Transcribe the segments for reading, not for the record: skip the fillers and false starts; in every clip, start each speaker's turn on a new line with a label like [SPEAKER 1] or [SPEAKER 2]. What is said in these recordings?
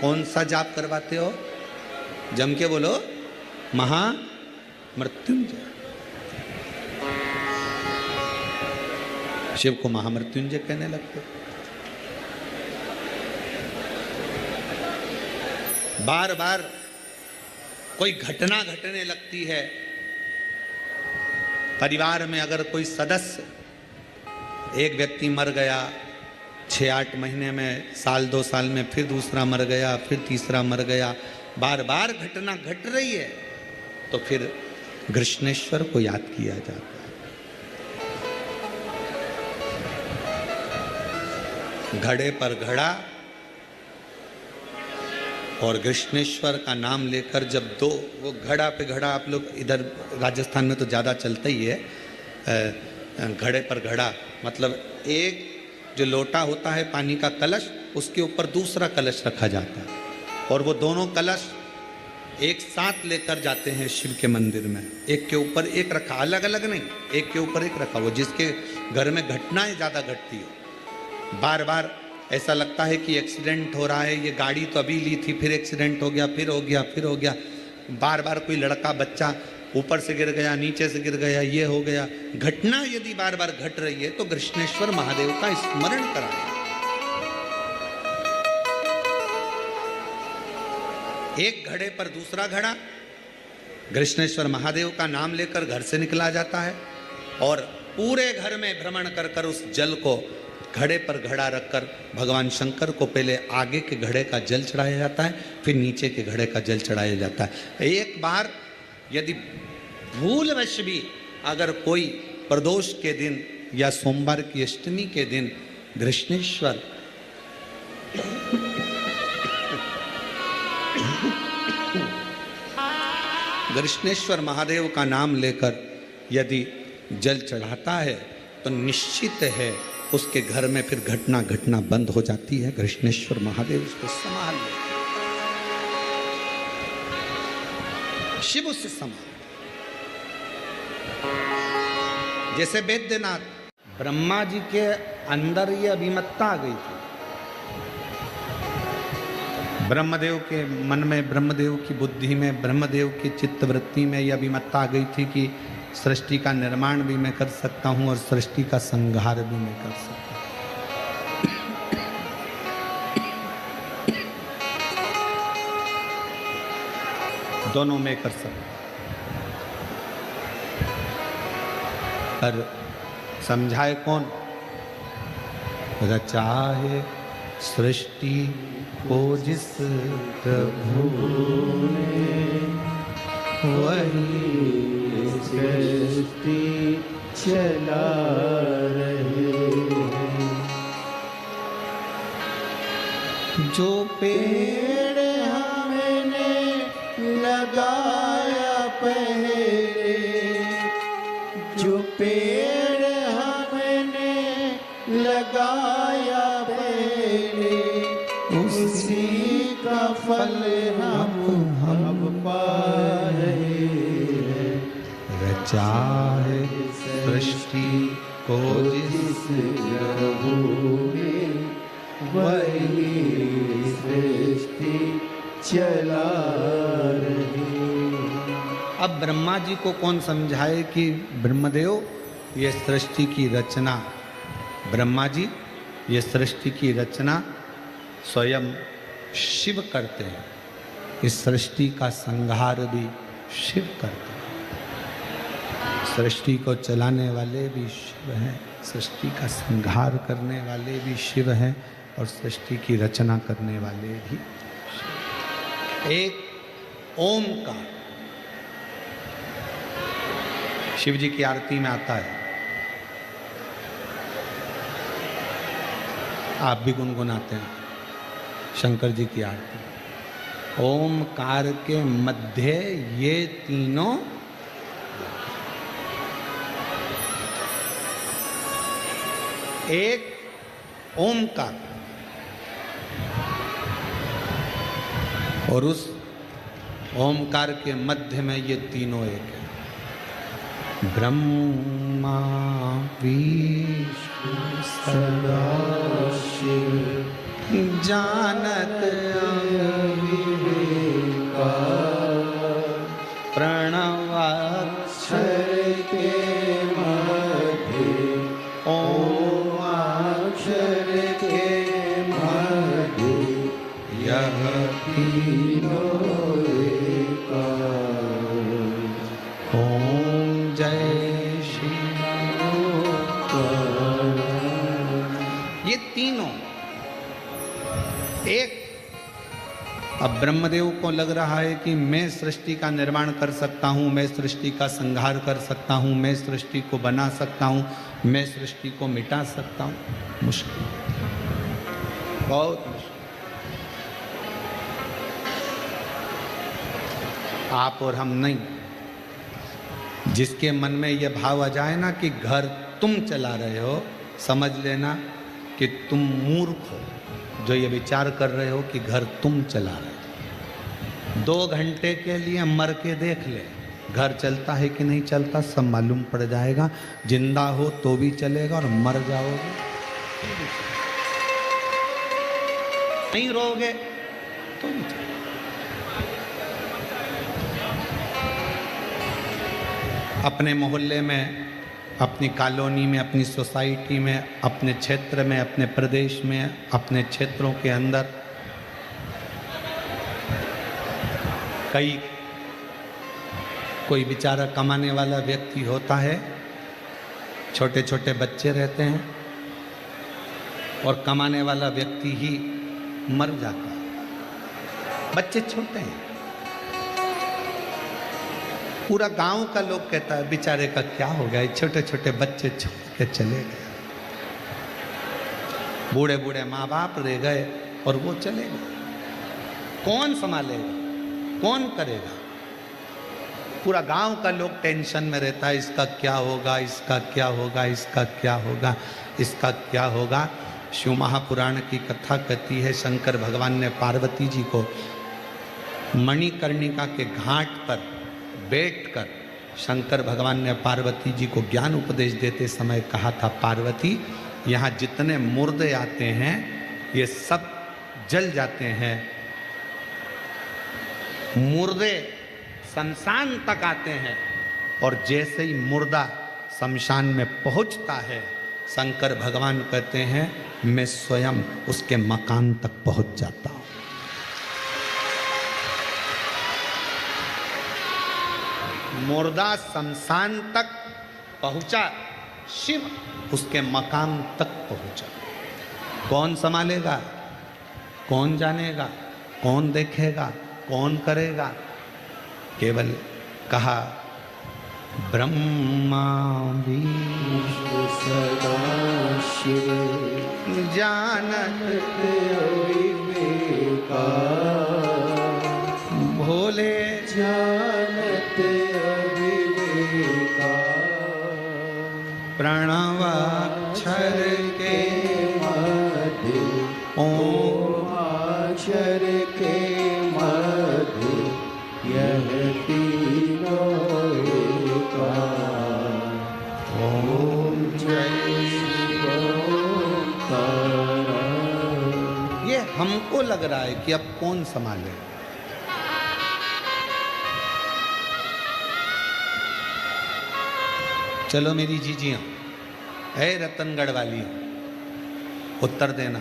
[SPEAKER 1] कौन सा जाप करवाते हो? जम के बोलो, महामृत्युंजय। शिव को महामृत्युंजय कहने लगते। बार बार कोई घटना घटने लगती है, परिवार में अगर कोई सदस्य, एक व्यक्ति मर गया, 6-8 महीने में, साल 2 साल में फिर दूसरा मर गया, फिर तीसरा मर गया, बार बार घटना घट रही है, तो फिर कृष्णेश्वर को याद किया जाता है। घड़े पर घड़ा और कृष्णेश्वर का नाम लेकर जब दो, वो घड़ा पे घड़ा, आप लोग इधर राजस्थान में तो ज़्यादा चलता ही है, घड़े पर घड़ा मतलब एक जो लोटा होता है पानी का कलश, उसके ऊपर दूसरा कलश रखा जाता है और वो दोनों कलश एक साथ लेकर जाते हैं शिव के मंदिर में। एक के ऊपर एक रखा, अलग अलग नहीं, एक के ऊपर एक रखा। वो जिसके घर में घटनाएं ज़्यादा घटती हो, बार बार ऐसा लगता है कि एक्सीडेंट हो रहा है, ये गाड़ी तो अभी ली थी, फिर एक्सीडेंट हो गया, फिर हो गया, फिर हो गया, बार बार कोई लड़का बच्चा ऊपर से गिर गया, नीचे से गिर गया, ये हो गया। घटना यदि बार बार घट रही है तो कृष्णेश्वर महादेव का स्मरण कराएं। एक घड़े पर दूसरा घड़ा, कृष्णेश्वर महादेव का नाम लेकर घर से निकला जाता है और पूरे घर में भ्रमण कर कर उस जल को घड़े पर घड़ा रखकर भगवान शंकर को पहले आगे के घड़े का जल चढ़ाया जाता है, फिर नीचे के घड़े का जल चढ़ाया जाता है। एक बार यदि भूलवश भी अगर कोई प्रदोष के दिन या सोमवार की अष्टमी के दिन कृष्णेश्वर महादेव का नाम लेकर यदि जल चढ़ाता है तो निश्चित है उसके घर में फिर घटना घटना बंद हो जाती है। कृष्णेश्वर महादेव उसको संभाल ले, शिव उससे संभाल। जैसे वैद्यनाथ, ब्रह्मा जी के अंदर ये अभिमत्ता आ गई थी, ब्रह्मदेव के मन में, ब्रह्मदेव की बुद्धि में, ब्रह्मदेव की चित्तवृत्ति में यह अभिमत्ता आ गई थी कि सृष्टि का निर्माण भी मैं कर सकता हूं और सृष्टि का संहार भी मैं कर सकता हूं, दोनों में कर सकता हूं। पर समझाए कौन? रचाए सृष्टि को जिस प्रभु ने, वही सृष्टि चला रहे हैं। जो पेड़ हमने लगाया पहले, जो पेड़ हमने लगाया पहले, उसी का फल हम पा रहे हैं। रचाए सृष्टि को जिस प्रभु ने, वही सृष्टि चला रही। अब ब्रह्मा जी को कौन समझाए कि ब्रह्मदेव ये सृष्टि की रचना, ब्रह्मा जी ये सृष्टि की रचना स्वयं शिव करते हैं, इस सृष्टि का संहार भी शिव करते हैं। सृष्टि को चलाने वाले भी शिव हैं, सृष्टि का संहार करने वाले भी शिव हैं और सृष्टि की रचना करने वाले भी शिव। एक ओमकार शिव जी की आरती में आता है, आप भी गुनगुनाते हैं शंकर जी की आरती। ओमकार के मध्य ये तीनों, एक ओमकार और उस ओमकार के मध्य में ये तीनों एक है। ब्रह्मा विष्णु सदाशिव जानत विवेका प्रणवाक्षर के मध्य ओम अक्षर के मध्य यह तीनों एकार। ओम जय श्री ये तीनों एक। अब ब्रह्मदेव को लग रहा है कि मैं सृष्टि का निर्माण कर सकता हूं, मैं सृष्टि का संहार कर सकता हूं, मैं सृष्टि को बना सकता हूं, मैं सृष्टि को मिटा सकता हूं। मुश्किल, बहुत मुश्किल। आप और हम नहीं। जिसके मन में यह भाव आ जाए ना कि घर तुम चला रहे हो, समझ लेना कि तुम मूर्ख हो जो ये विचार कर रहे हो कि घर तुम चला रहे हो। 2 घंटे के लिए मर के देख ले, घर चलता है कि नहीं चलता सब मालूम पड़ जाएगा। जिंदा हो तो भी चलेगा और मर जाओगे नहीं रहोगे तो भी चलेगा। अपने मोहल्ले में, अपनी कॉलोनी में, अपनी सोसाइटी में, अपने क्षेत्र में, अपने प्रदेश में, अपने क्षेत्रों के अंदर कोई बेचारा कमाने वाला व्यक्ति होता है, छोटे छोटे बच्चे रहते हैं और कमाने वाला व्यक्ति ही मर जाता है। बच्चे छोटे हैं, पूरा गांव का लोग कहता है बेचारे का क्या हो गया, छोटे छोटे बच्चे छोड़ के चले गए। बूढ़े बूढ़े माँ बाप रह गए और वो चले गए। कौन संभालेगा, कौन करेगा? पूरा गांव का लोग टेंशन में रहता है, इसका क्या होगा, इसका क्या होगा, इसका क्या होगा, इसका क्या होगा। शिव महापुराण की कथा कहती है शंकर भगवान ने पार्वती जी को मणिकर्णिका के घाट पर बैठकर शंकर भगवान ने पार्वती जी को ज्ञान उपदेश देते समय कहा था, पार्वती यहाँ जितने मुर्दे आते हैं ये सब जल जाते हैं। मुर्दे शमशान तक आते हैं और जैसे ही मुर्दा शमशान में पहुंचता है, शंकर भगवान कहते हैं मैं स्वयं उसके मकान तक पहुंच जाता हूं। मुर्दा शमशान तक पहुंचा, शिव उसके मकाम तक पहुंचा। कौन संभालेगा, कौन जानेगा, कौन देखेगा, कौन करेगा? केवल कहा ब्रह्मा विष्णु सदा शिव जानत विवेका भोले जानत अविवेका प्रणवाक्षर के मध्य ओम अक्षर के मध्य यह तीनों एकार। ओम जय शिव। ये हमको लग रहा है कि अब कौन संभाले। चलो मेरी जीजियां, है रतनगढ़ वाली, उत्तर देना।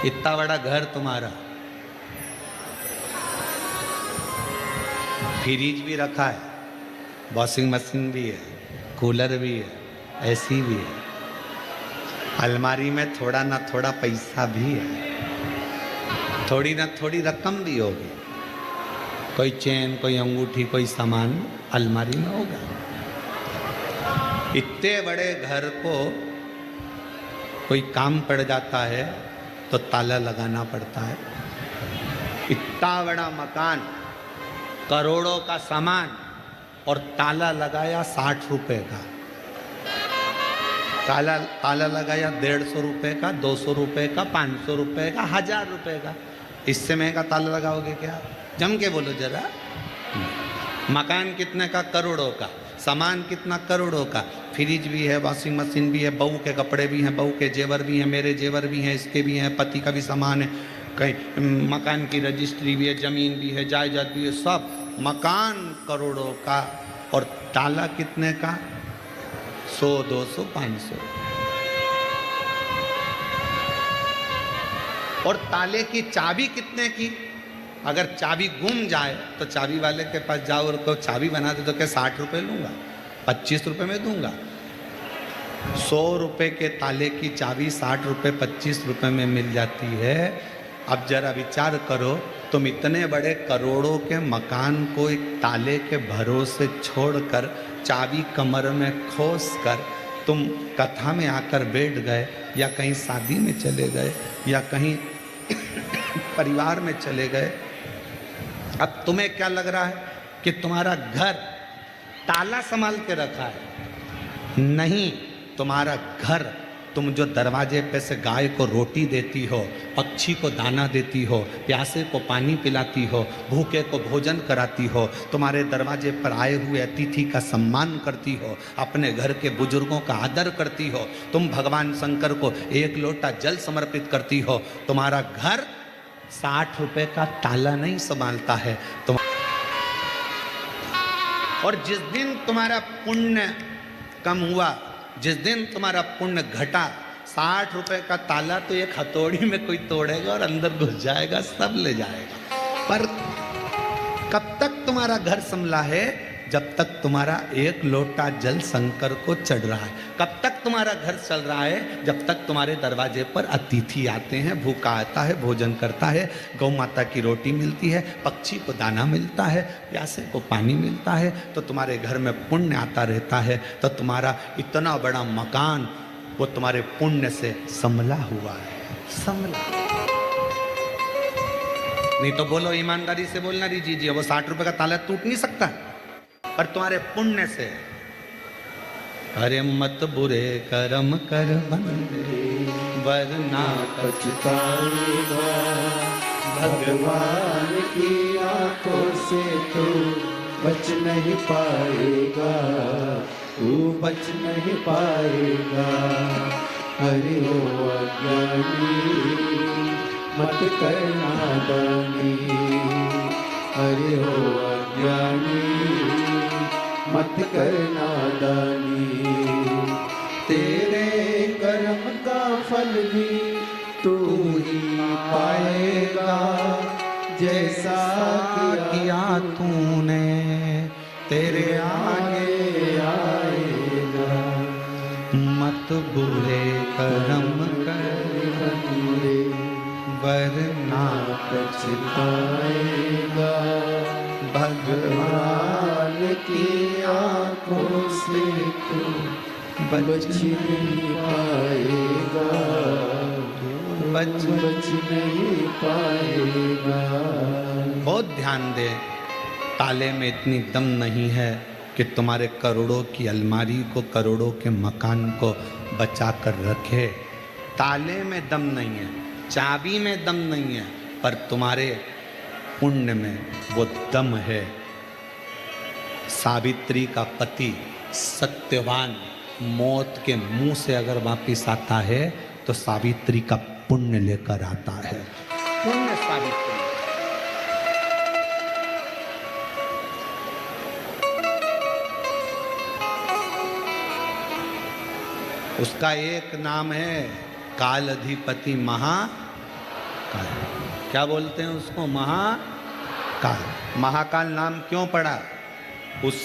[SPEAKER 1] इतना बड़ा घर तुम्हारा, फ्रिज भी रखा है, वॉशिंग मशीन भी है, कूलर भी है, एसी भी है, अलमारी में थोड़ा ना थोड़ा पैसा भी है, थोड़ी ना थोड़ी रकम भी होगी, कोई चेन, कोई अंगूठी, कोई सामान अलमारी में होगा। इतने बड़े घर को कोई काम पड़ जाता है तो ताला लगाना पड़ता है। इतना बड़ा मकान, करोड़ों का सामान और ताला लगाया 60 रुपए का, ताला लगाया 150 रुपए का, 200 रुपए का, 500 रुपए का, 1000 रुपए का। इससे महंगा ताला लगाओगे क्या? जम के बोलो जरा। मकान कितने का? करोड़ों का। सामान कितना, करोड़ों का। फ्रिज भी है, वॉशिंग मशीन भी है, बहू के कपड़े भी हैं, बहू के जेवर भी हैं, मेरे जेवर भी हैं, इसके भी हैं, पति का भी सामान है, कहीं मकान की रजिस्ट्री भी है, ज़मीन भी है, जायदाद भी है, सब। मकान करोड़ों का और ताला कितने का, 100, 200, 500। और ताले की चाबी कितने की? अगर चाबी गुम जाए तो चाबी वाले के पास जाओ और कहो चाबी बना दे, तो क्या 60 रुपये लूँगा, 25 रुपये में दूंगा। 100 रुपये के ताले की चाबी 60 रुपये, 25 रुपये में मिल जाती है। अब जरा विचार करो, तुम इतने बड़े करोड़ों के मकान को एक ताले के भरोसे छोड़कर, चाबी कमर में खोस कर तुम कथा में आकर बैठ गए, या कहीं शादी में चले गए, या कहीं परिवार में चले गए। अब तुम्हें क्या लग रहा है कि तुम्हारा घर ताला संभाल के रखा है? नहीं, तुम्हारा घर, तुम जो दरवाजे पे से गाय को रोटी देती हो, पक्षी को दाना देती हो, प्यासे को पानी पिलाती हो, भूखे को भोजन कराती हो, तुम्हारे दरवाजे पर आए हुए अतिथि का सम्मान करती हो, अपने घर के बुजुर्गों का आदर करती हो, तुम भगवान शंकर को 1 लोटा जल समर्पित करती हो, तुम्हारा घर 60 रुपए का ताला नहीं संभालता है। तुम और जिस दिन तुम्हारा पुण्य कम हुआ, जिस दिन तुम्हारा पुण्य घटा, 60 रुपए का ताला तो एक हथौड़ी में कोई तोड़ेगा और अंदर घुस जाएगा, सब ले जाएगा। पर कब तक तुम्हारा घर संभला है? जब तक तुम्हारा 1 लोटा जल शंकर को चढ़ रहा है। कब तक तुम्हारा घर चल रहा है? जब तक तुम्हारे दरवाजे पर अतिथि आते हैं, भूखा आता है, भोजन करता है, गौ माता की रोटी मिलती है, पक्षी को दाना मिलता है, प्यासे को पानी मिलता है, तो तुम्हारे घर में पुण्य आता रहता है। तो तुम्हारा इतना बड़ा मकान वो तुम्हारे पुण्य से संभला हुआ है, संभला। नहीं तो बोलो, ईमानदारी से बोलना, जी वो 60 रुपए का ताला टूट नहीं सकता, पर तुम्हारे पुण्य से। अरे मत बुरे कर्म कर बंदे, वरना
[SPEAKER 2] पछताएगा, भगवान की आंखों से तू बच नहीं पाएगा, तू बच नहीं पाएगा। हरि हो अज्ञानी मत करना दानी, हरि हो अज्ञानी मत करना दानी। तेरे कर्म का फल भी तू ही पाएगा, जैसा
[SPEAKER 1] किया तूने तेरे आगे
[SPEAKER 2] आएगा।
[SPEAKER 1] मत बुरे कर्म कर वरना
[SPEAKER 2] पछताएगा,
[SPEAKER 1] भगवान
[SPEAKER 2] की आंखों से तू बच नहीं पाएगा, बच नहीं पाएगा।
[SPEAKER 1] बहुत ध्यान दे, ताले में इतनी दम नहीं है कि तुम्हारे करोड़ों की अलमारी को, करोड़ों के मकान को बचा कर रखे। ताले में दम नहीं है, चाबी में दम नहीं है, पर तुम्हारे पुण्य में वो दम है। सावित्री का पति सत्यवान मौत के मुंह से अगर वापिस आता है तो सावित्री का पुण्य लेकर आता है। पुण्य सावित्री। उसका एक नाम है काल अधिपति महाकाल। क्या बोलते हैं उसको? महाकाल। महाकाल नाम क्यों पड़ा? उस